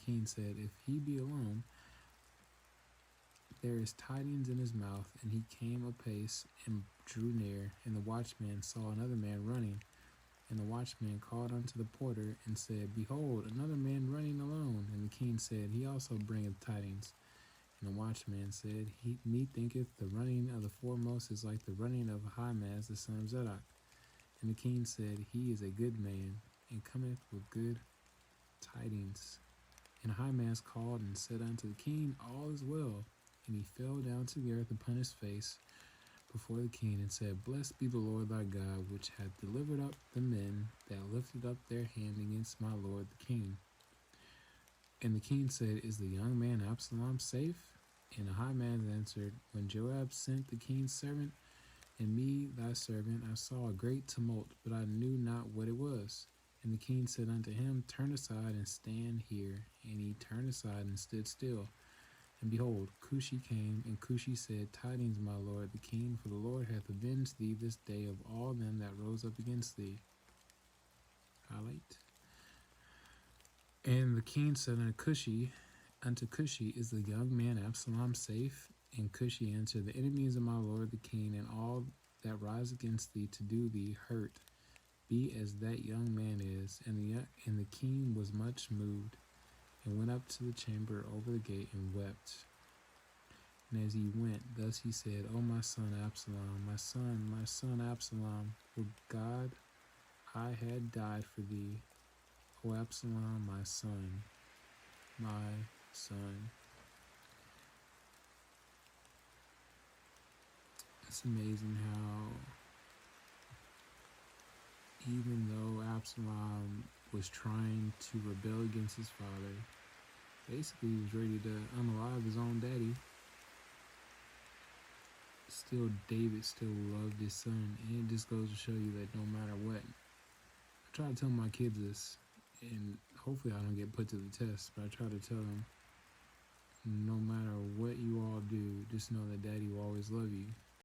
king said, "If he be alone, there is tidings in his mouth." And he came apace and drew near. And the watchman saw another man running. And the watchman called unto the porter and said, "Behold, another man running alone." And the king said, "He also bringeth tidings." And the watchman said, "Methinketh the running of the foremost is like the running of Ahimaaz the son of Zadok." And the king said, "He is a good man, and cometh with good tidings." And Ahimaaz called and said unto the king, "All is well." And he fell down to the earth upon his face before the king, and said, "Blessed be the Lord thy God, which hath delivered up the men that lifted up their hand against my lord the king." And the king said, "Is the young man Absalom safe?" And Ahimaaz answered, "When Joab sent the king's servant, and me thy servant, I saw a great tumult, but I knew not what it was. And the king said unto him, Turn aside and stand here. And he turned aside and stood still. And behold, Cushi came, and Cushi said, Tidings, my lord the king, for the Lord hath avenged thee this day of all them that rose up against thee. Highlight. And the king said unto Cushi, Is the young man Absalom safe? And Cushi answered, The enemies of my lord the king, and all that rise against thee to do thee hurt, be as that young man is. And the king was much moved, and went up to the chamber over the gate and wept. And as he went, thus he said, O my son Absalom, my son Absalom, would God I had died for thee. O Absalom, my son, my son. It's amazing how even though Absalom was trying to rebel against his father, basically he was ready to unalive his own daddy, still David still loved his son. And it just goes to show you that no matter what, I try to tell my kids this, and hopefully I don't get put to the test, but I try to tell them, no matter what you all do, just know that daddy will always love you.